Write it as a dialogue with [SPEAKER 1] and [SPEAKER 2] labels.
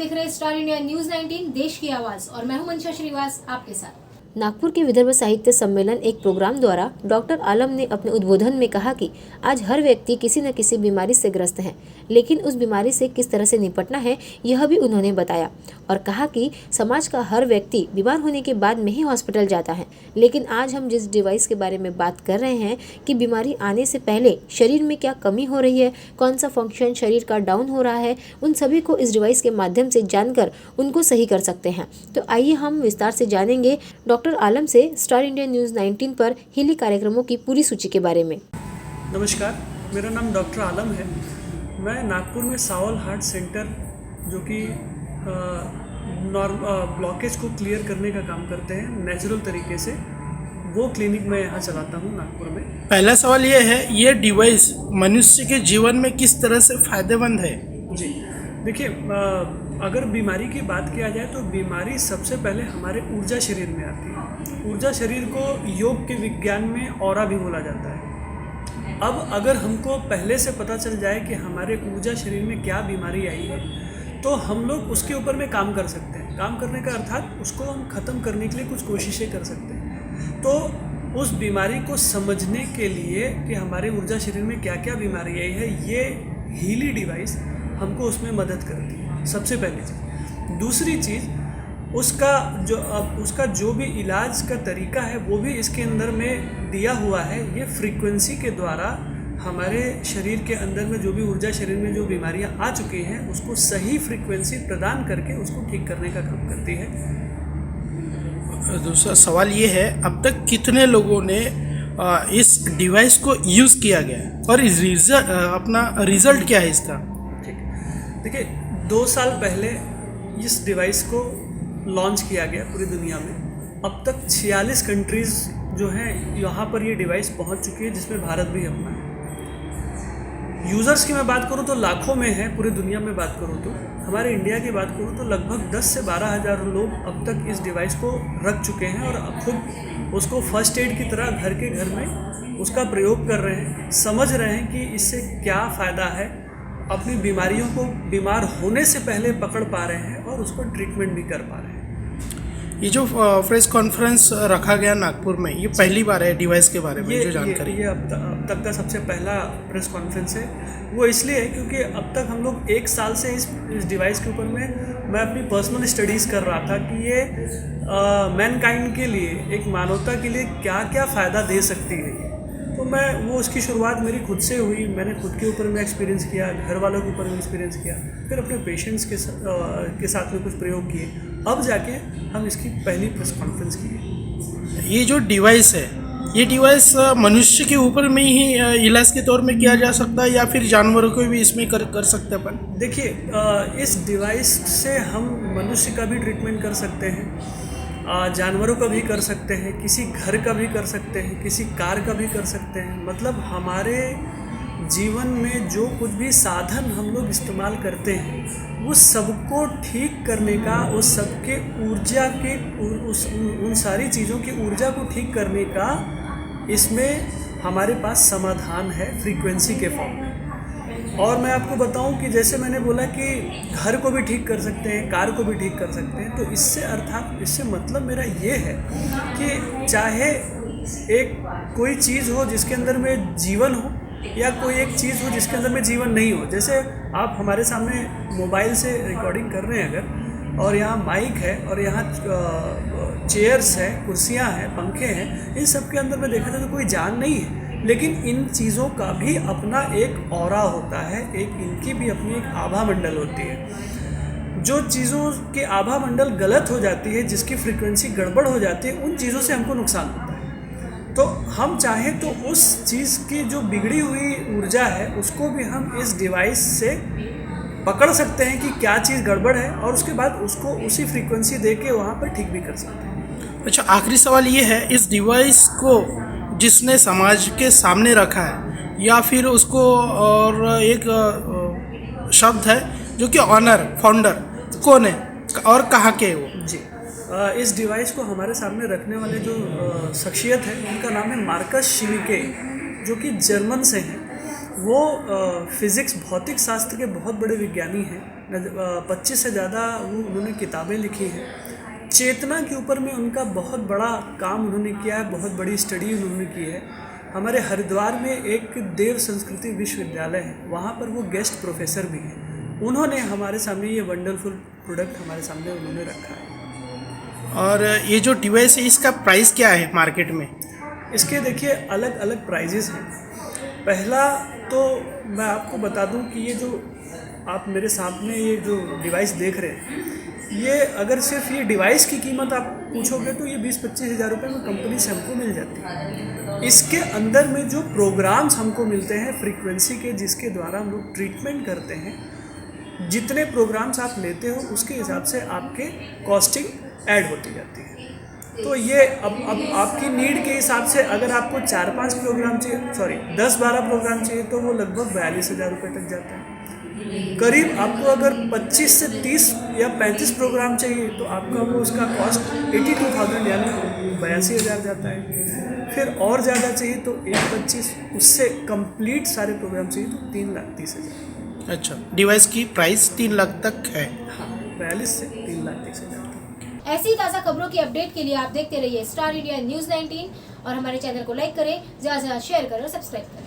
[SPEAKER 1] देख रहे हैं स्टार इंडिया न्यूज 19 देश की आवाज और मैं हूं मनीषा श्रीवास आपके साथ।
[SPEAKER 2] नागपुर के विदर्भ साहित्य सम्मेलन एक प्रोग्राम द्वारा डॉक्टर आलम ने अपने उद्बोधन में कहा कि आज हर व्यक्ति किसी न किसी बीमारी से ग्रस्त है, लेकिन उस बीमारी से किस तरह से निपटना है यह भी उन्होंने बताया और कहा कि समाज का हर व्यक्ति बीमार होने के बाद में ही हॉस्पिटल जाता है। लेकिन आज हम जिस डिवाइस के बारे में बात कर रहे हैं कि बीमारी आने से पहले शरीर में क्या कमी हो रही है, कौन सा फंक्शन शरीर का डाउन हो रहा है, उन सभी को इस डिवाइस के माध्यम से जानकर उनको सही कर सकते हैं। तो आइए हम विस्तार से जानेंगे डॉक्टर आलम से स्टार इंडिया न्यूज़ 19 पर हिली कार्यक्रमों की पूरी सूची के बारे में।
[SPEAKER 3] नमस्कार, मेरा नाम डॉक्टर आलम है। मैं नागपुर में सावल हार्ट सेंटर जो कि ब्लॉकेज को क्लियर करने का काम करते हैं नेचुरल तरीके से, वो क्लिनिक मैं यहाँ चलाता हूँ नागपुर में।
[SPEAKER 4] पहला सवाल ये है, ये डिवाइस मनुष्य के जीवन में किस तरह से फ़ायदेमंद है?
[SPEAKER 3] जी देखिए, अगर बीमारी की बात किया जाए तो बीमारी सबसे पहले हमारे ऊर्जा शरीर में आती है। ऊर्जा शरीर को योग के विज्ञान में ऑरा भी बोला जाता है। अब अगर हमको पहले से पता चल जाए कि हमारे ऊर्जा शरीर में क्या बीमारी आई है तो हम लोग उसके ऊपर में काम कर सकते हैं। काम करने का अर्थात उसको हम ख़त्म करने के लिए कुछ कोशिशें कर सकते हैं। तो उस बीमारी को समझने के लिए कि हमारे ऊर्जा शरीर में क्या क्या बीमारी आई है, ये हीली डिवाइस हमको उसमें मदद करती है, सबसे पहली चीज़। दूसरी चीज़, उसका जो भी इलाज का तरीका है वो भी इसके अंदर में दिया हुआ है। ये फ्रीक्वेंसी के द्वारा हमारे शरीर के अंदर में जो भी ऊर्जा शरीर में जो बीमारियां आ चुकी हैं उसको सही फ्रीक्वेंसी प्रदान करके उसको ठीक करने का काम करती है।
[SPEAKER 4] दूसरा सवाल ये है, अब तक कितने लोगों ने इस डिवाइस को यूज़ किया गया है और अपना रिज़ल्ट क्या है इसका?
[SPEAKER 3] ठीक, देखिए 2 साल पहले इस डिवाइस को लॉन्च किया गया पूरी दुनिया में। अब तक 46 कंट्रीज़ जो हैं यहाँ पर ये डिवाइस पहुँच चुकी है, जिसमें भारत भी अपना है। यूज़र्स की मैं बात करूँ तो लाखों में है। पूरी दुनिया में बात करूँ तो, हमारे इंडिया की बात करूँ तो लगभग 10 से 12 हज़ार लोग अब तक इस डिवाइस को रख चुके हैं और अब खुद उसको फर्स्ट एड की तरह घर में उसका प्रयोग कर रहे हैं, समझ रहे हैं कि इससे क्या फ़ायदा है, अपनी बीमारियों को बीमार होने से पहले पकड़ पा रहे हैं और उसको ट्रीटमेंट भी कर पा रहे हैं।
[SPEAKER 4] ये जो प्रेस कॉन्फ्रेंस रखा गया नागपुर में, ये पहली बार है डिवाइस के बारे में जो जानकारी?
[SPEAKER 3] ये अब तक का सबसे पहला प्रेस कॉन्फ्रेंस है। वो इसलिए है क्योंकि अब तक हम लोग 1 साल से इस डिवाइस के ऊपर में मैं अपनी पर्सनल स्टडीज़ कर रहा था कि ये मैनकाइंड के लिए, एक मानवता के लिए क्या क्या फ़ायदा दे सकती है। तो मैं उसकी शुरुआत मेरी खुद से हुई। मैंने खुद के ऊपर में एक्सपीरियंस किया, घर वालों के ऊपर में एक्सपीरियंस किया, फिर अपने पेशेंट्स के साथ में कुछ प्रयोग किए। अब जाके हम इसकी पहली प्रेस कॉन्फ्रेंस की।
[SPEAKER 4] ये जो डिवाइस है, ये डिवाइस मनुष्य के ऊपर में ही इलाज के तौर में किया जा सकता है या फिर जानवरों को भी इसमें कर सकते हैं अपन?
[SPEAKER 3] देखिए, इस डिवाइस से हम मनुष्य का भी ट्रीटमेंट कर सकते हैं, जानवरों का भी कर सकते हैं, किसी घर का भी कर सकते हैं, किसी कार का भी कर सकते हैं। मतलब हमारे जीवन में जो कुछ भी साधन हम लोग इस्तेमाल करते हैं वो सबको ठीक करने का, उस सबके ऊर्जा के उन सारी चीज़ों की ऊर्जा को ठीक करने का इसमें हमारे पास समाधान है फ्रीक्वेंसी के फॉर्म में। और मैं आपको बताऊं कि जैसे मैंने बोला कि घर को भी ठीक कर सकते हैं, कार को भी ठीक कर सकते हैं, तो इससे मतलब मेरा ये है कि चाहे एक कोई चीज़ हो जिसके अंदर में जीवन हो या कोई एक चीज़ हो जिसके अंदर में जीवन नहीं हो। जैसे आप हमारे सामने मोबाइल से रिकॉर्डिंग कर रहे हैं अगर, और यहाँ माइक है और यहाँ चेयर्स है, कुर्सियाँ हैं, पंखे हैं, इन सब के अंदर में देखा जाए तो कोई जान नहीं है, लेकिन इन चीज़ों का भी अपना एक ऑरा होता है, इनकी भी अपनी एक आभा मंडल होती है। जो चीज़ों के आभा मंडल गलत हो जाती है, जिसकी फ्रीक्वेंसी गड़बड़ हो जाती है, उन चीज़ों से हमको नुकसान होता है। तो हम चाहें तो उस चीज़ की जो बिगड़ी हुई ऊर्जा है उसको भी हम इस डिवाइस से पकड़ सकते हैं कि क्या चीज़ गड़बड़ है, और उसके बाद उसको उसी फ्रीक्वेंसी दे के वहाँ पर ठीक भी कर सकते हैं।
[SPEAKER 4] अच्छा, आखिरी सवाल ये है, इस डिवाइस को जिसने समाज के सामने रखा है या फिर उसको, और एक शब्द है जो कि ऑनर, फाउंडर कौन है और कहाँ के वो?
[SPEAKER 3] जी, इस डिवाइस को हमारे सामने रखने वाले जो शख्सियत है उनका नाम है मार्कस शिमिके, जो कि जर्मन से हैं। वो फिज़िक्स, भौतिक शास्त्र के बहुत बड़े विज्ञानी हैं। 25 से ज़्यादा उन्होंने किताबें लिखी हैं। चेतना के ऊपर में उनका बहुत बड़ा काम उन्होंने किया है, बहुत बड़ी स्टडी उन्होंने की है। हमारे हरिद्वार में एक देव संस्कृति विश्वविद्यालय है, वहाँ पर वो गेस्ट प्रोफेसर भी हैं। उन्होंने हमारे सामने ये वंडरफुल प्रोडक्ट हमारे सामने उन्होंने रखा है।
[SPEAKER 4] और ये जो डिवाइस है इसका प्राइस क्या है मार्केट में?
[SPEAKER 3] इसके देखिए अलग अलग प्राइजेस हैं। पहला तो मैं आपको बता दूं कि ये जो आप मेरे सामने ये जो डिवाइस देख रहे हैं, ये अगर सिर्फ ये डिवाइस की कीमत आप पूछोगे तो ये 20-25 हज़ार रुपये में कंपनी से हमको मिल जाती है। इसके अंदर में जो प्रोग्राम्स हमको मिलते हैं फ्रीक्वेंसी के, जिसके द्वारा हम लोग ट्रीटमेंट करते हैं, जितने प्रोग्राम्स आप लेते हो उसके हिसाब से आपके कॉस्टिंग ऐड होती जाती है। तो ये अब आपकी नीड के हिसाब से अगर आपको 4-5 प्रोग्राम चाहिए, 10-12 प्रोग्राम चाहिए, तो वो लगभग 42,000 रुपये तक जाता है। करीब आपको अगर 25 से 30 या 35 प्रोग्राम चाहिए तो आपका वो उसका कॉस्ट 82,000 यानी 82,000 जाता है। फिर और ज़्यादा चाहिए तो 125, उससे कंप्लीट सारे प्रोग्राम चाहिए तो 3,30,000।
[SPEAKER 4] अच्छा, डिवाइस की प्राइस 3 लाख तक है।
[SPEAKER 3] हाँ, 42 से 3,30,000 तक।
[SPEAKER 1] ऐसी ताज़ा खबरों की अपडेट के लिए आप देखते रहिए स्टार इंडिया न्यूज़ 19 और हमारे चैनल को लाइक करें, ज़्यादा से ज़्यादा शेयर करें और सब्सक्राइब करें।